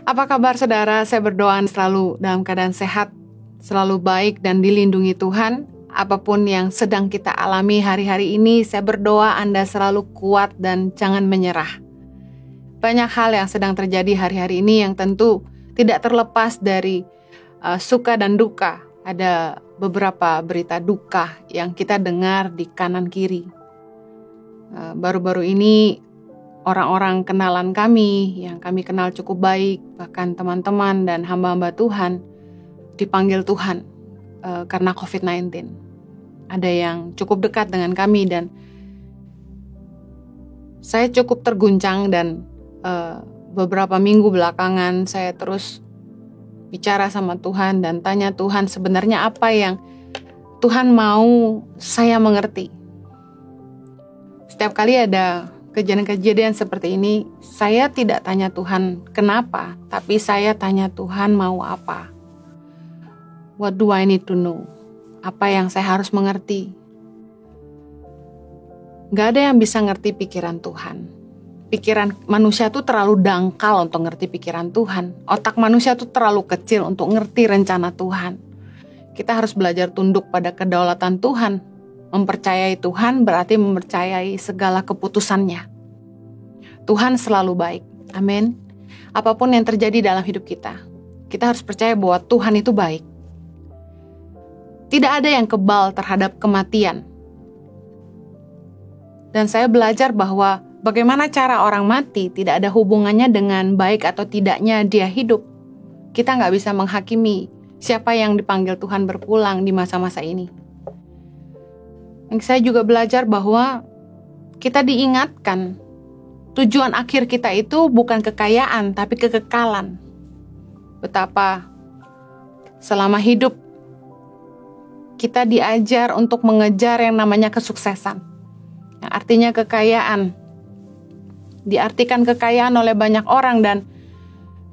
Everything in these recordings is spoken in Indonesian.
Apa kabar saudara? Saya berdoa selalu dalam keadaan sehat, selalu baik dan dilindungi Tuhan. Apapun yang sedang kita alami hari-hari ini, saya berdoa Anda selalu kuat dan jangan menyerah. Banyak hal yang sedang terjadi hari-hari ini yang tentu tidak terlepas dari suka dan duka. Ada beberapa berita duka yang kita dengar di kanan kiri. Baru-baru ini orang-orang kenalan kami yang kami kenal cukup baik, bahkan teman-teman dan hamba-hamba Tuhan dipanggil Tuhan karena COVID-19. Ada yang cukup dekat dengan kami dan saya cukup terguncang dan beberapa minggu belakangan saya terus bicara sama Tuhan dan tanya Tuhan sebenarnya apa yang Tuhan mau saya mengerti. Setiap kali ada kejadian-kejadian seperti ini, saya tidak tanya Tuhan kenapa, tapi saya tanya Tuhan mau apa. What do I need to know? Apa yang saya harus mengerti? Gak ada yang bisa ngerti pikiran Tuhan. Pikiran manusia tuh terlalu dangkal untuk ngerti pikiran Tuhan. Otak manusia tuh terlalu kecil untuk ngerti rencana Tuhan. Kita harus belajar tunduk pada kedaulatan Tuhan. Mempercayai Tuhan berarti mempercayai segala keputusannya. Tuhan selalu baik. Amin. Apapun yang terjadi dalam hidup kita, kita harus percaya bahwa Tuhan itu baik. Tidak ada yang kebal terhadap kematian. Dan saya belajar bahwa bagaimana cara orang mati tidak ada hubungannya dengan baik atau tidaknya dia hidup. Kita nggak bisa menghakimi siapa yang dipanggil Tuhan berpulang di masa-masa ini. Saya juga belajar bahwa kita diingatkan tujuan akhir kita itu bukan kekayaan tapi kekekalan. Betapa selama hidup kita diajar untuk mengejar yang namanya kesuksesan. Yang artinya kekayaan. Diartikan kekayaan oleh banyak orang dan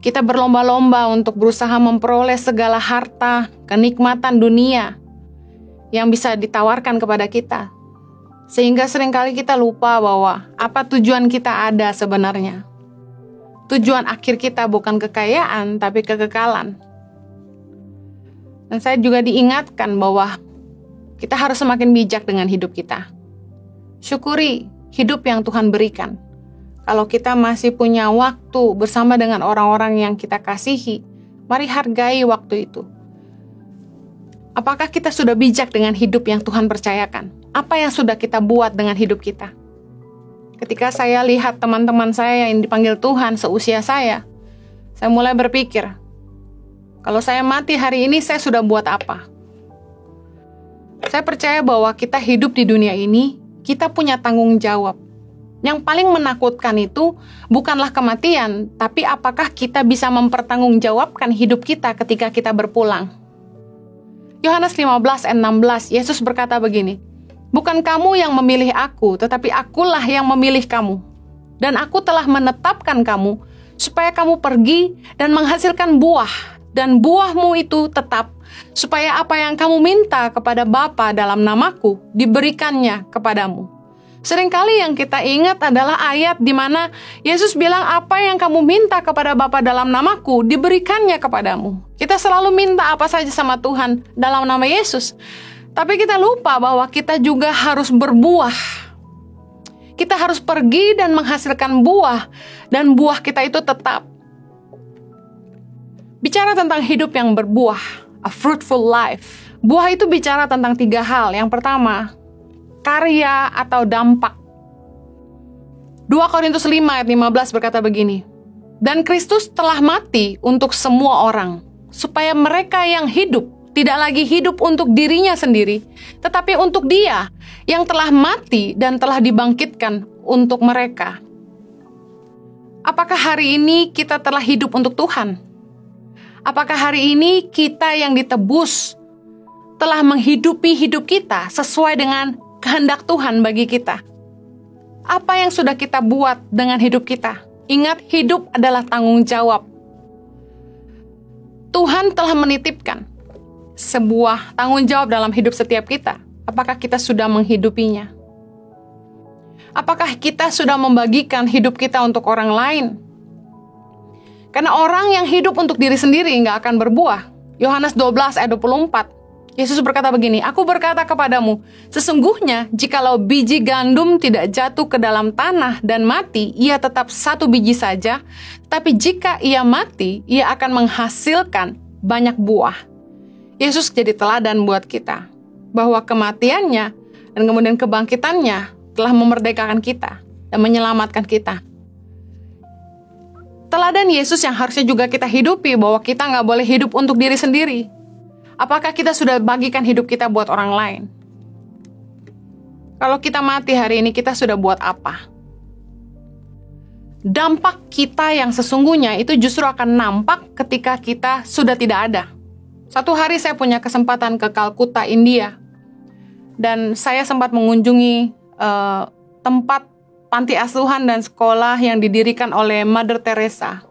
kita berlomba-lomba untuk berusaha memperoleh segala harta, kenikmatan dunia yang bisa ditawarkan kepada kita. Sehingga seringkali kita lupa bahwa apa tujuan kita ada sebenarnya. Tujuan akhir kita bukan kekayaan, tapi kekekalan. Dan saya juga diingatkan bahwa kita harus semakin bijak dengan hidup kita. Syukuri hidup yang Tuhan berikan. Kalau kita masih punya waktu bersama dengan orang-orang yang kita kasihi, mari hargai waktu itu. Apakah kita sudah bijak dengan hidup yang Tuhan percayakan? Apa yang sudah kita buat dengan hidup kita? Ketika saya lihat teman-teman saya yang dipanggil Tuhan seusia saya mulai berpikir, kalau saya mati hari ini, saya sudah buat apa? Saya percaya bahwa kita hidup di dunia ini, kita punya tanggung jawab. Yang paling menakutkan itu bukanlah kematian, tapi apakah kita bisa mempertanggungjawabkan hidup kita ketika kita berpulang. Yohanes 15 ayat 16, Yesus berkata begini, "Bukan kamu yang memilih aku, tetapi akulah yang memilih kamu. Dan aku telah menetapkan kamu, supaya kamu pergi dan menghasilkan buah, dan buahmu itu tetap, supaya apa yang kamu minta kepada Bapa dalam namaku, diberikannya kepadamu." Seringkali yang kita ingat adalah ayat di mana Yesus bilang apa yang kamu minta kepada Bapa dalam namaku, diberikannya kepadamu. Kita selalu minta apa saja sama Tuhan dalam nama Yesus. Tapi kita lupa bahwa kita juga harus berbuah. Kita harus pergi dan menghasilkan buah, dan buah kita itu tetap. Bicara tentang hidup yang berbuah, a fruitful life. Buah itu bicara tentang 3 hal. Yang pertama, karya atau dampak. 2 Korintus 5 ayat 15 berkata begini, "Dan Kristus telah mati untuk semua orang, supaya mereka yang hidup tidak lagi hidup untuk dirinya sendiri, tetapi untuk Dia yang telah mati dan telah dibangkitkan untuk mereka." Apakah hari ini kita telah hidup untuk Tuhan? Apakah hari ini kita yang ditebus telah menghidupi hidup kita sesuai dengan kehendak Tuhan bagi kita? Apa yang sudah kita buat dengan hidup kita? Ingat, hidup adalah tanggung jawab. Tuhan telah menitipkan sebuah tanggung jawab dalam hidup setiap kita. Apakah kita sudah menghidupinya? Apakah kita sudah membagikan hidup kita untuk orang lain? Karena orang yang hidup untuk diri sendiri nggak akan berbuah. Yohanes 12 ayat 24. Yesus berkata begini, "Aku berkata kepadamu, sesungguhnya jikalau biji gandum tidak jatuh ke dalam tanah dan mati, ia tetap satu biji saja. Tapi jika ia mati, ia akan menghasilkan banyak buah." Yesus jadi teladan buat kita, bahwa kematiannya dan kemudian kebangkitannya telah memerdekakan kita dan menyelamatkan kita. Teladan Yesus yang harusnya juga kita hidupi, bahwa kita nggak boleh hidup untuk diri sendiri. Apakah kita sudah bagikan hidup kita buat orang lain? Kalau kita mati hari ini, kita sudah buat apa? Dampak kita yang sesungguhnya itu justru akan nampak ketika kita sudah tidak ada. Satu hari saya punya kesempatan ke Kalkuta, India. Dan saya sempat mengunjungi tempat panti asuhan dan sekolah yang didirikan oleh Mother Teresa.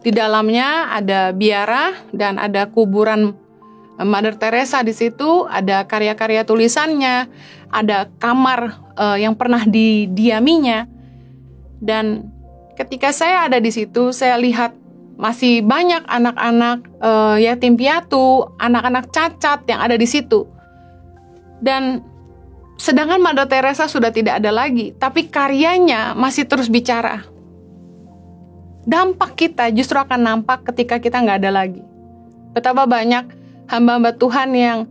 Di dalamnya ada biara dan ada kuburan Mother Teresa. Di situ ada karya-karya tulisannya, ada kamar yang pernah didiaminya. Dan ketika saya ada di situ, saya lihat masih banyak anak-anak yatim piatu, anak-anak cacat yang ada di situ. Dan sedangkan Mother Teresa sudah tidak ada lagi, tapi karyanya masih terus bicara. Dampak kita justru akan nampak ketika kita nggak ada lagi. Betapa banyak hamba-hamba Tuhan yang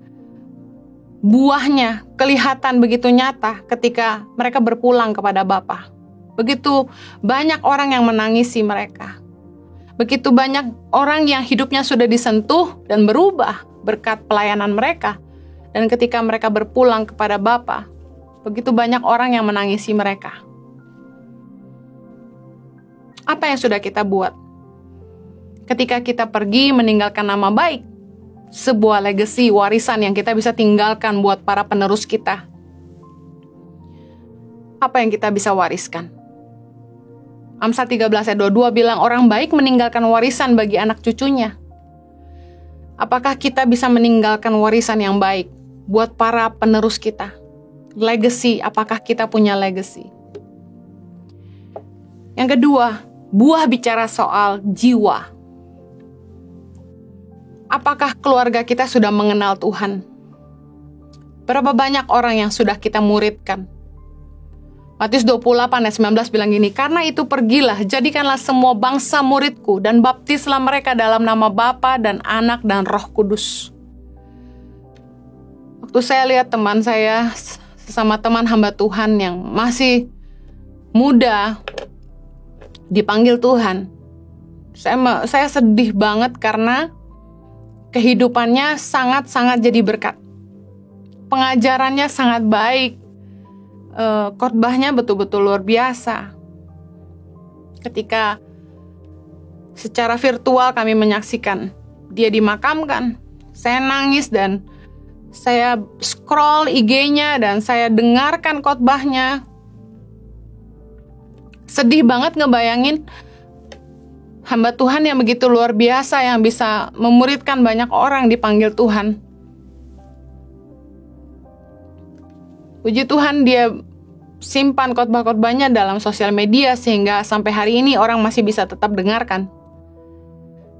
buahnya kelihatan begitu nyata ketika mereka berpulang kepada Bapa. Begitu banyak orang yang menangisi mereka. Begitu banyak orang yang hidupnya sudah disentuh dan berubah berkat pelayanan mereka. Dan ketika mereka berpulang kepada Bapa, begitu banyak orang yang menangisi mereka. Apa yang sudah kita buat? Ketika kita pergi meninggalkan nama baik, sebuah legacy, warisan yang kita bisa tinggalkan buat para penerus kita. Apa yang kita bisa wariskan? Amsal 13 ayat 22 bilang, orang baik meninggalkan warisan bagi anak cucunya. Apakah kita bisa meninggalkan warisan yang baik buat para penerus kita? Legacy, apakah kita punya legacy? Yang kedua, buah bicara soal jiwa. Apakah keluarga kita sudah mengenal Tuhan? Berapa banyak orang yang sudah kita muridkan? Matius 28 ayat 19 bilang gini, "Karena itu pergilah, jadikanlah semua bangsa muridku, dan baptislah mereka dalam nama Bapa dan Anak dan Roh Kudus." Waktu saya lihat teman saya, sesama teman hamba Tuhan yang masih muda, dipanggil Tuhan, saya sedih banget karena kehidupannya sangat-sangat jadi berkat. Pengajarannya sangat baik. Khotbahnya betul-betul luar biasa. Ketika secara virtual kami menyaksikan dia dimakamkan, saya nangis dan saya scroll IG-nya dan saya dengarkan khotbahnya. Sedih banget ngebayangin hamba Tuhan yang begitu luar biasa, yang bisa memuridkan banyak orang, dipanggil Tuhan. Puji Tuhan, dia simpan khotbah-khotbahnya dalam sosial media sehingga sampai hari ini orang masih bisa tetap dengarkan.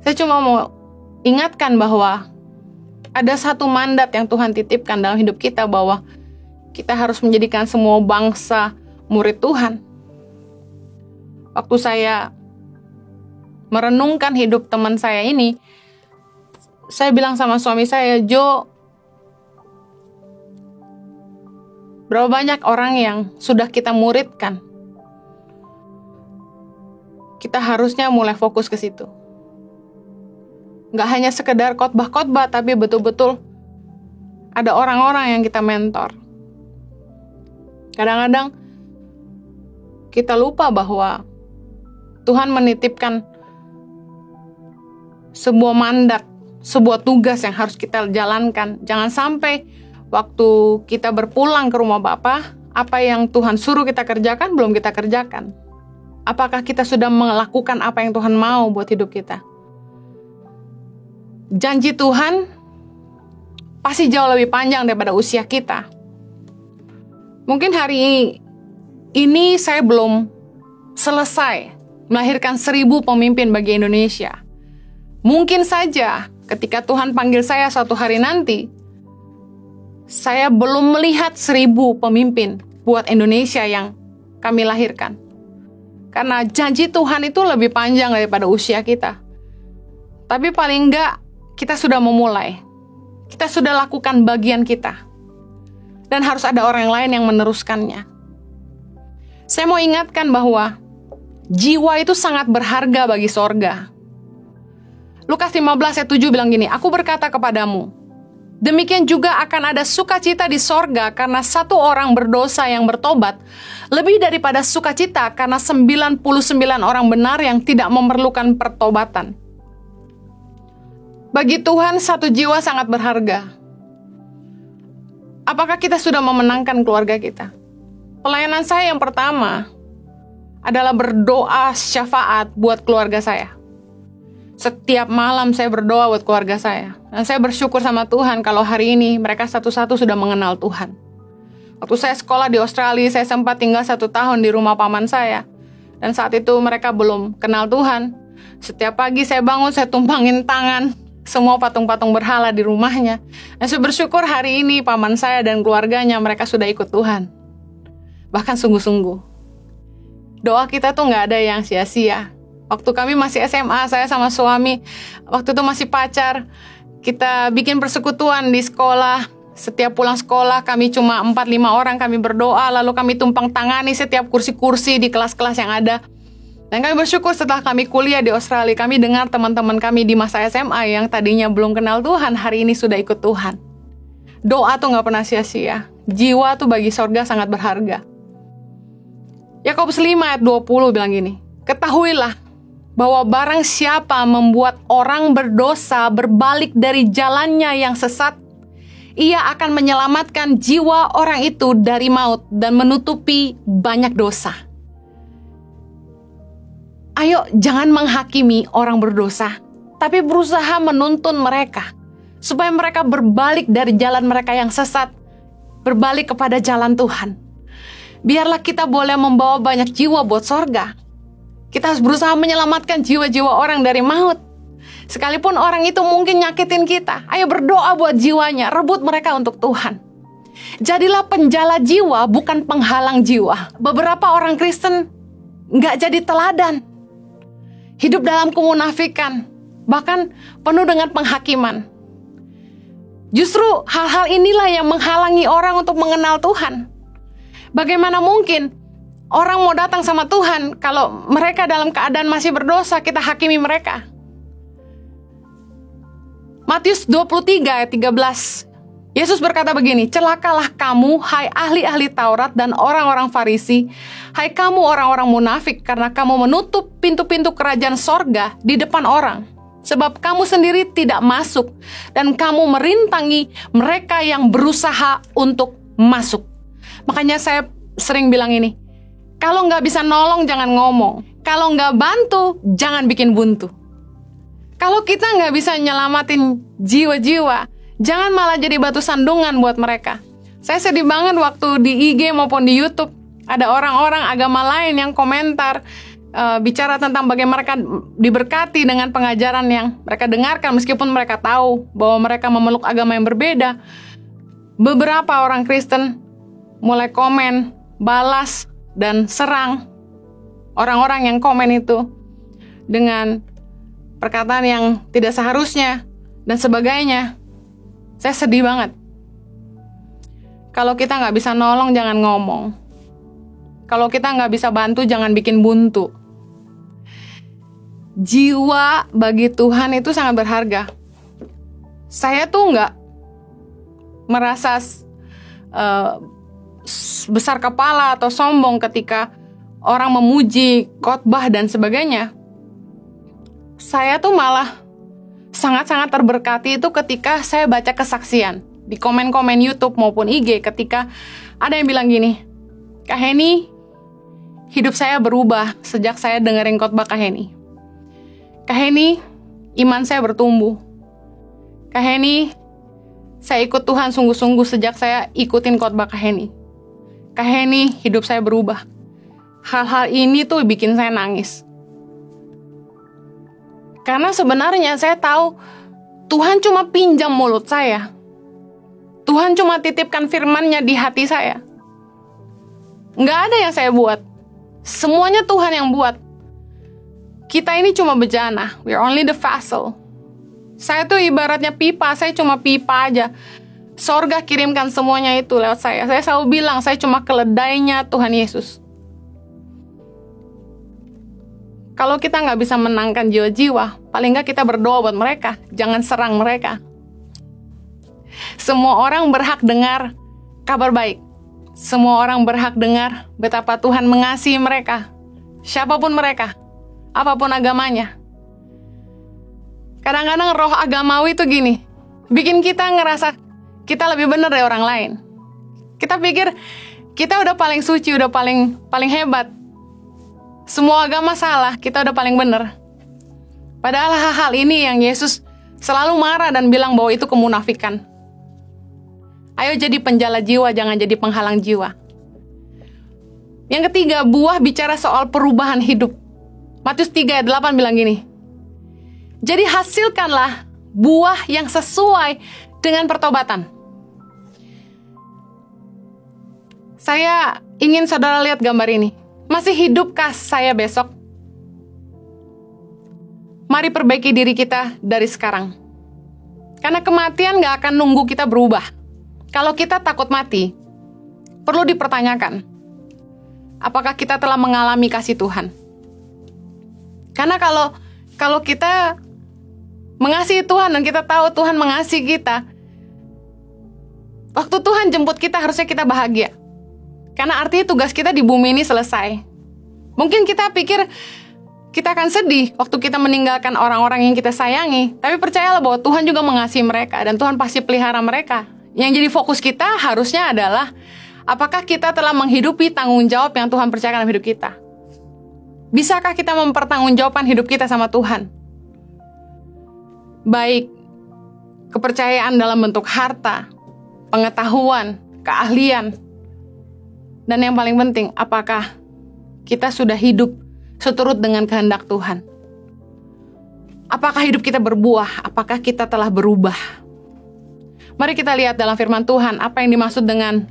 Saya cuma mau ingatkan bahwa ada satu mandat yang Tuhan titipkan dalam hidup kita, bahwa kita harus menjadikan semua bangsa murid Tuhan. Waktu saya merenungkan hidup teman saya ini, saya bilang sama suami saya, "Jo, berapa banyak orang yang sudah kita muridkan? Kita harusnya mulai fokus ke situ. Nggak hanya sekedar khotbah-khotbah, tapi betul-betul ada orang-orang yang kita mentor." Kadang-kadang kita lupa bahwa Tuhan menitipkan sebuah mandat, sebuah tugas yang harus kita jalankan. Jangan sampai waktu kita berpulang ke rumah Bapa, apa yang Tuhan suruh kita kerjakan belum kita kerjakan. Apakah kita sudah melakukan apa yang Tuhan mau buat hidup kita? Janji Tuhan pasti jauh lebih panjang daripada usia kita. Mungkin hari ini saya belum selesai melahirkan 1000 pemimpin bagi Indonesia. Mungkin saja ketika Tuhan panggil saya suatu hari nanti, saya belum melihat 1000 pemimpin buat Indonesia yang kami lahirkan. Karena janji Tuhan itu lebih panjang daripada usia kita. Tapi paling enggak, kita sudah memulai. Kita sudah lakukan bagian kita. Dan harus ada orang lain yang meneruskannya. Saya mau ingatkan bahwa jiwa itu sangat berharga bagi sorga. Lukas 15 ayat 7 bilang gini, "Aku berkata kepadamu, demikian juga akan ada sukacita di sorga karena satu orang berdosa yang bertobat, lebih daripada sukacita karena 99 orang benar yang tidak memerlukan pertobatan." Bagi Tuhan, satu jiwa sangat berharga. Apakah kita sudah memenangkan keluarga kita? Pelayanan saya yang pertama adalah berdoa syafaat buat keluarga saya. Setiap malam saya berdoa buat keluarga saya. Dan saya bersyukur sama Tuhan kalau hari ini mereka satu-satu sudah mengenal Tuhan. Waktu saya sekolah di Australia, saya sempat tinggal 1 tahun di rumah paman saya. Dan saat itu mereka belum kenal Tuhan. Setiap pagi saya bangun, saya tumpangin tangan semua patung-patung berhala di rumahnya. Dan saya bersyukur hari ini paman saya dan keluarganya mereka sudah ikut Tuhan. Bahkan sungguh-sungguh. Doa kita tuh nggak ada yang sia-sia. Waktu kami masih SMA, saya sama suami, waktu itu masih pacar, kita bikin persekutuan di sekolah. Setiap pulang sekolah, kami cuma 4-5 orang, kami berdoa, lalu kami tumpang tangani setiap kursi-kursi di kelas-kelas yang ada. Dan kami bersyukur setelah kami kuliah di Australia, kami dengar teman-teman kami di masa SMA yang tadinya belum kenal Tuhan, hari ini sudah ikut Tuhan. Doa tuh nggak pernah sia-sia. Jiwa tuh bagi sorga sangat berharga. Yakobus 5 ayat 20 bilang gini, "Ketahuilah bahwa barang siapa membuat orang berdosa berbalik dari jalannya yang sesat, ia akan menyelamatkan jiwa orang itu dari maut dan menutupi banyak dosa." Ayo jangan menghakimi orang berdosa, tapi berusaha menuntun mereka, supaya mereka berbalik dari jalan mereka yang sesat, berbalik kepada jalan Tuhan. Biarlah kita boleh membawa banyak jiwa buat sorga. Kita harus berusaha menyelamatkan jiwa-jiwa orang dari maut. Sekalipun orang itu mungkin nyakitin kita, ayo berdoa buat jiwanya, rebut mereka untuk Tuhan. Jadilah penjala jiwa, bukan penghalang jiwa. Beberapa orang Kristen nggak jadi teladan. Hidup dalam kemunafikan, bahkan penuh dengan penghakiman. Justru hal-hal inilah yang menghalangi orang untuk mengenal Tuhan. Bagaimana mungkin orang mau datang sama Tuhan kalau mereka dalam keadaan masih berdosa, kita hakimi mereka. Matius 23 ayat 13. Yesus berkata begini, "Celakalah kamu, hai ahli-ahli Taurat dan orang-orang Farisi, hai kamu orang-orang munafik, karena kamu menutup pintu-pintu kerajaan sorga di depan orang. Sebab kamu sendiri tidak masuk, dan kamu merintangi mereka yang berusaha untuk masuk." Makanya saya sering bilang ini, kalau nggak bisa nolong jangan ngomong, kalau nggak bantu jangan bikin buntu. Kalau kita nggak bisa nyelamatin jiwa-jiwa, jangan malah jadi batu sandungan buat mereka. Saya sedih banget waktu di IG maupun di YouTube ada orang-orang agama lain yang komentar, bicara tentang bagaimana mereka diberkati dengan pengajaran yang mereka dengarkan, meskipun mereka tahu bahwa mereka memeluk agama yang berbeda. Beberapa orang Kristen mulai komen, balas, dan serang orang-orang yang komen itu dengan perkataan yang tidak seharusnya dan sebagainya. Saya sedih banget. Kalau kita nggak bisa nolong, jangan ngomong. Kalau kita nggak bisa bantu, jangan bikin buntu. Jiwa bagi Tuhan itu sangat berharga. Saya tuh nggak merasa besar kepala atau sombong ketika orang memuji khotbah dan sebagainya. Saya tuh malah sangat-sangat terberkati itu ketika saya baca kesaksian di komen-komen YouTube maupun IG, ketika ada yang bilang gini, "Kak Heni, hidup saya berubah sejak saya dengerin khotbah Kak Heni. Kak Heni, iman saya bertumbuh. Kak Heni, saya ikut Tuhan sungguh-sungguh sejak saya ikutin khotbah Kak Heni. Kak Heni, hidup saya berubah." Hal-hal ini tuh bikin saya nangis. Karena sebenarnya saya tahu Tuhan cuma pinjam mulut saya. Tuhan cuma titipkan firman-Nya di hati saya. Nggak ada yang saya buat. Semuanya Tuhan yang buat. Kita ini cuma bejana. We are only the vessel. Saya tuh ibaratnya pipa. Saya cuma pipa aja. Sorga kirimkan semuanya itu lewat saya. Saya selalu bilang, saya cuma keledainya Tuhan Yesus. Kalau kita nggak bisa menangkan jiwa-jiwa, paling nggak kita berdoa buat mereka. Jangan serang mereka. Semua orang berhak dengar kabar baik. Semua orang berhak dengar betapa Tuhan mengasihi mereka. Siapapun mereka, apapun agamanya. Kadang-kadang roh agamawi itu gini, bikin kita ngerasa kita lebih benar dari orang lain. Kita pikir kita udah paling suci, udah paling hebat. Semua agama salah, kita udah paling benar. Padahal hal-hal ini yang Yesus selalu marah dan bilang bahwa itu kemunafikan. Ayo jadi penjala jiwa, jangan jadi penghalang jiwa. Yang ketiga, buah bicara soal perubahan hidup. Matius 3 ayat 8 bilang gini, jadi hasilkanlah buah yang sesuai dengan pertobatan. Saya ingin saudara lihat gambar ini. Masih hidupkah saya besok? Mari perbaiki diri kita dari sekarang. Karena kematian gak akan nunggu kita berubah. Kalau kita takut mati, perlu dipertanyakan, apakah kita telah mengalami kasih Tuhan? Karena kalau kita mengasihi Tuhan dan kita tahu Tuhan mengasihi kita, waktu Tuhan jemput kita harusnya kita bahagia. Karena artinya tugas kita di bumi ini selesai. Mungkin kita pikir kita akan sedih waktu kita meninggalkan orang-orang yang kita sayangi. Tapi percayalah bahwa Tuhan juga mengasihi mereka dan Tuhan pasti pelihara mereka. Yang jadi fokus kita harusnya adalah apakah kita telah menghidupi tanggung jawab yang Tuhan percayakan dalam hidup kita. Bisakah kita mempertanggungjawabkan hidup kita sama Tuhan? Baik kepercayaan dalam bentuk harta, pengetahuan, keahlian, dan yang paling penting, apakah kita sudah hidup seturut dengan kehendak Tuhan? Apakah hidup kita berbuah? Apakah kita telah berubah? Mari kita lihat dalam firman Tuhan, apa yang dimaksud dengan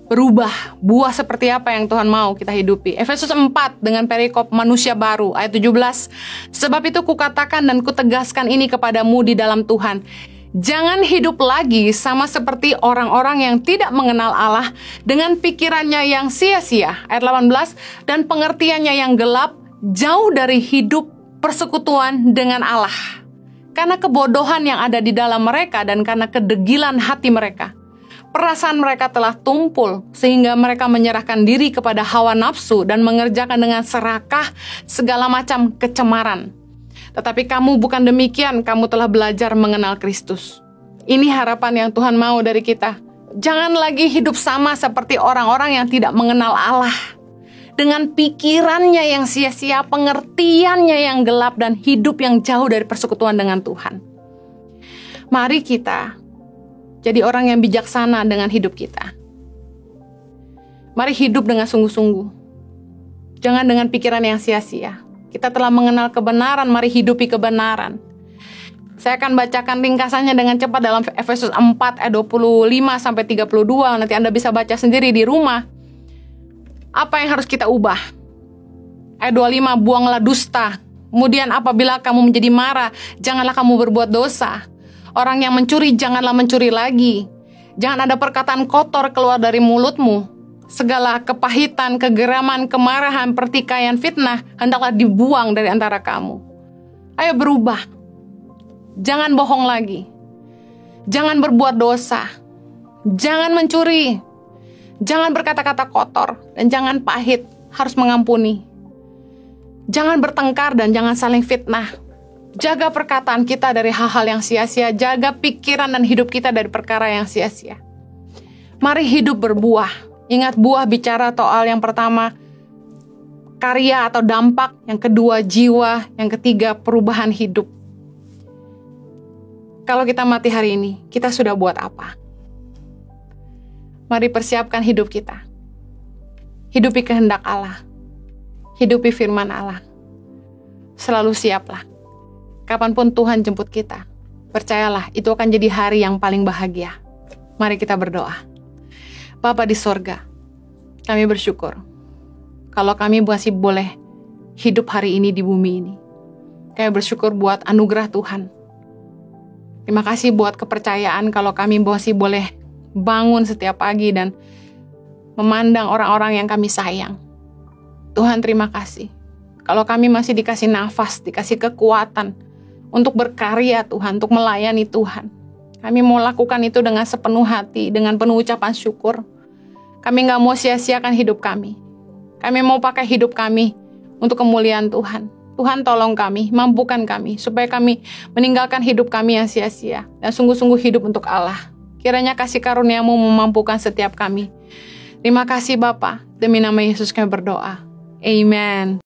berubah, buah seperti apa yang Tuhan mau kita hidupi. Efesus 4 dengan perikop manusia baru, ayat 17. Sebab itu kukatakan dan kutegaskan ini kepadamu di dalam Tuhan. Jangan hidup lagi sama seperti orang-orang yang tidak mengenal Allah dengan pikirannya yang sia-sia, ayat 18, dan pengertiannya yang gelap, jauh dari hidup persekutuan dengan Allah. Karena kebodohan yang ada di dalam mereka dan karena kedegilan hati mereka. Perasaan mereka telah tumpul sehingga mereka menyerahkan diri kepada hawa nafsu dan mengerjakan dengan serakah segala macam kecemaran. Tetapi kamu bukan demikian, kamu telah belajar mengenal Kristus. Ini harapan yang Tuhan mau dari kita. Jangan lagi hidup sama seperti orang-orang yang tidak mengenal Allah. Dengan pikirannya yang sia-sia, pengertiannya yang gelap, dan hidup yang jauh dari persekutuan dengan Tuhan. Mari kita jadi orang yang bijaksana dengan hidup kita. Mari hidup dengan sungguh-sungguh. Jangan dengan pikiran yang sia-sia. Kita telah mengenal kebenaran, mari hidupi kebenaran. Saya akan bacakan ringkasannya dengan cepat dalam Efesus 4 ayat 25-32. Nanti Anda bisa baca sendiri di rumah. Apa yang harus kita ubah? Ayat 25, buanglah dusta. Kemudian apabila kamu menjadi marah, janganlah kamu berbuat dosa. Orang yang mencuri, janganlah mencuri lagi. Jangan ada perkataan kotor keluar dari mulutmu. Segala kepahitan, kegeraman, kemarahan, pertikaian, fitnah, hendaklah dibuang dari antara kamu. Ayo berubah. Jangan bohong lagi. Jangan berbuat dosa. Jangan mencuri. Jangan berkata-kata kotor. Dan jangan pahit. Harus mengampuni. Jangan bertengkar dan jangan saling fitnah. Jaga perkataan kita dari hal-hal yang sia-sia. Jaga pikiran dan hidup kita dari perkara yang sia-sia. Mari hidup berbuah. Ingat, buah bicara soal yang pertama, karya atau dampak. Yang kedua, jiwa. Yang ketiga, perubahan hidup. Kalau kita mati hari ini, kita sudah buat apa? Mari persiapkan hidup kita. Hidupi kehendak Allah. Hidupi firman Allah. Selalu siaplah. kapanpun Tuhan jemput kita, percayalah itu akan jadi hari yang paling bahagia. Mari kita berdoa. Bapa di sorga, kami bersyukur kalau kami masih boleh hidup hari ini di bumi ini. Kami bersyukur buat anugerah Tuhan. Terima kasih buat kepercayaan kalau kami masih boleh bangun setiap pagi dan memandang orang-orang yang kami sayang. Tuhan, terima kasih. Kalau kami masih dikasih nafas, dikasih kekuatan untuk berkarya Tuhan, untuk melayani Tuhan. Kami mau lakukan itu dengan sepenuh hati, dengan penuh ucapan syukur. Kami gak mau sia-siakan hidup kami. Kami mau pakai hidup kami untuk kemuliaan Tuhan. Tuhan tolong kami, mampukan kami, supaya kami meninggalkan hidup kami yang sia-sia, dan sungguh-sungguh hidup untuk Allah. Kiranya kasih karunia-Mu memampukan setiap kami. Terima kasih Bapa, demi nama Yesus kami berdoa. Amen.